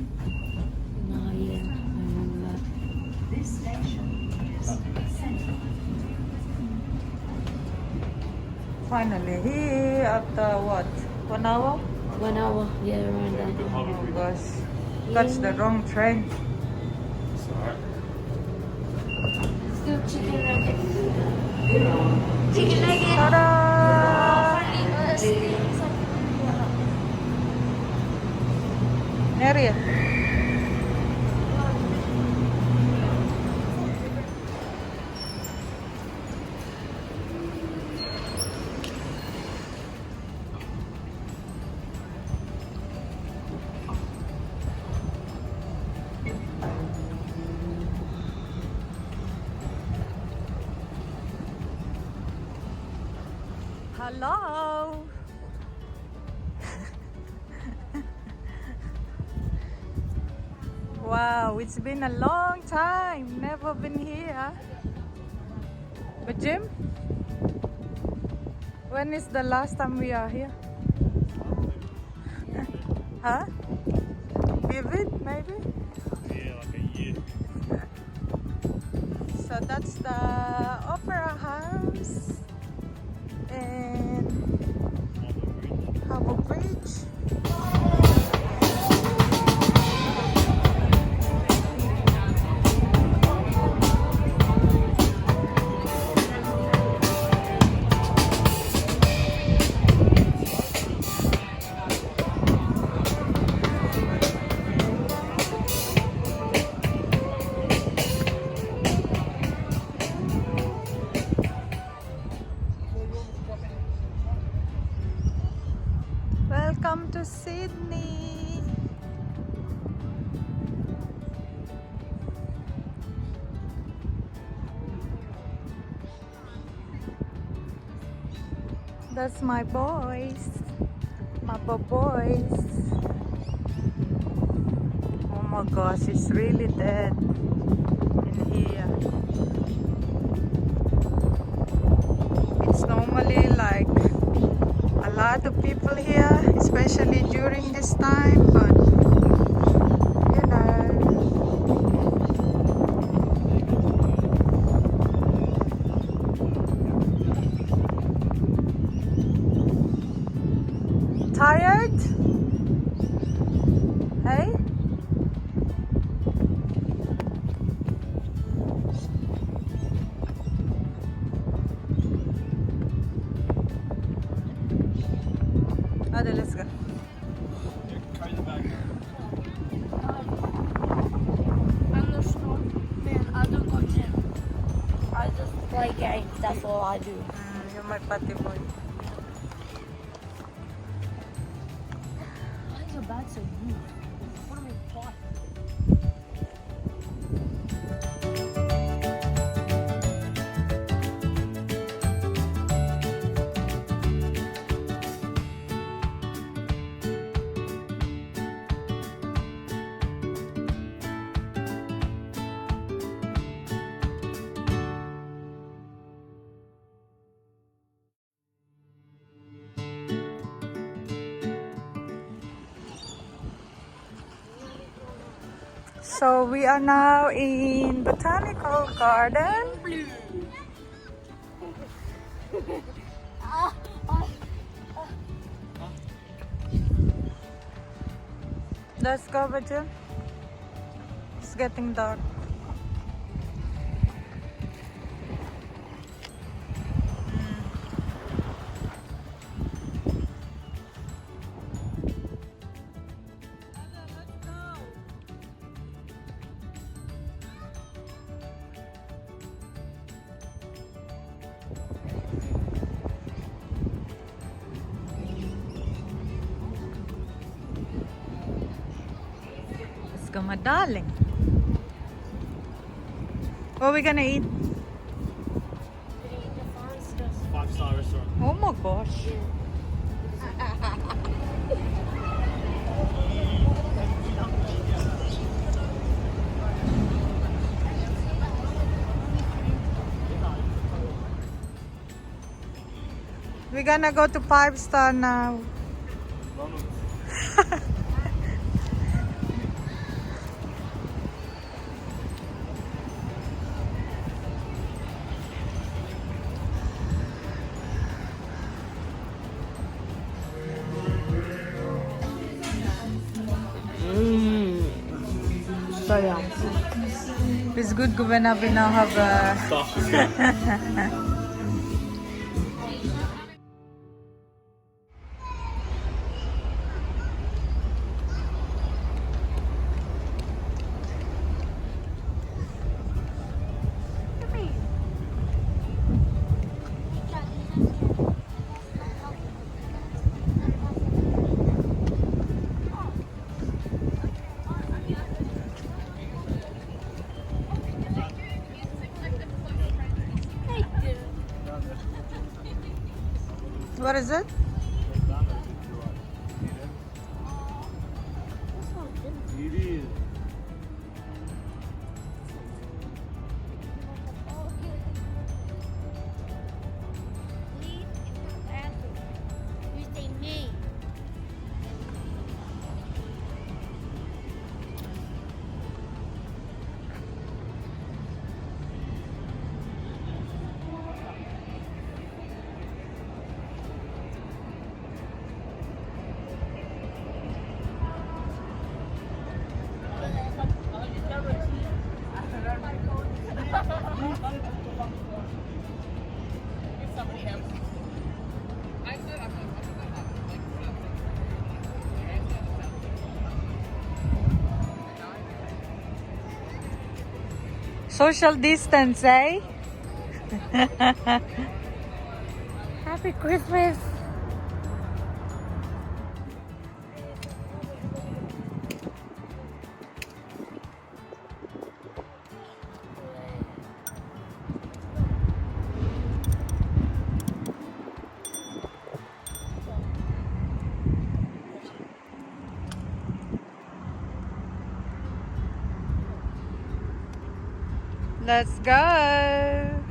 No, yeah, I remember that. This station is Central. Finally here after what? 1 hour? 1 hour, yeah, around that. Oh gosh. That's the wrong train. Still chicken nugget. Chicken nugget. Ta-da! Nereye? Hello. Wow, it's been a long time. Never been here. But Jim, when is the last time we are here? Huh? Vivid, maybe? Yeah, like a year. So that's the Opera House and Harbour Bridge. Welcome to Sydney. That's my boys. My boys. Oh my gosh, it's really dead in here. It's normally like a lot of people here, especially during this time, but you know. Tired? Hey? Hadi, let's go. Carry the bag. I'm the strong man. I don't go gym. I just play games. That's all I do. You're my party boy. Why is your bag so huge? What am I taught? So we are now in Botanical Garden. Let's go, Bajam. It's getting dark. Let's go, my darling. What are we gonna eat? 5-star restaurant. Oh my gosh. We're gonna go to 5-star now. sayang. It's good when we now have a... What is it? It is. You say me. Social distance, eh? Happy Christmas. Let's go!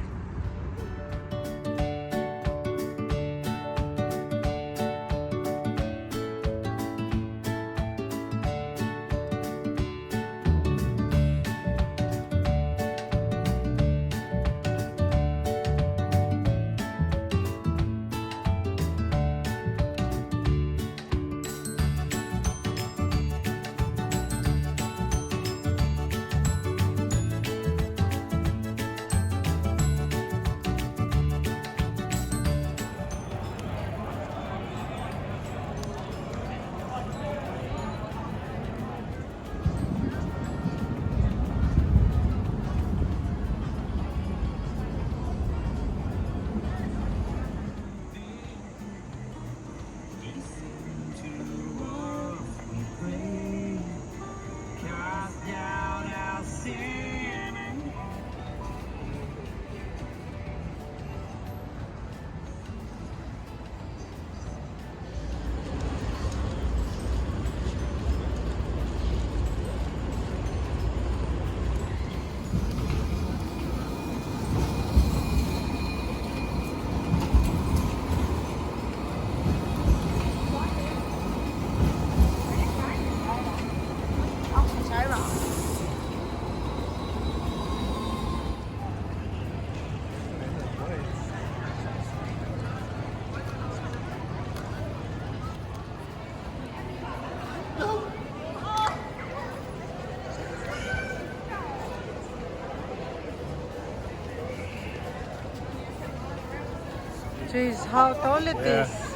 Jeez, how tall it is.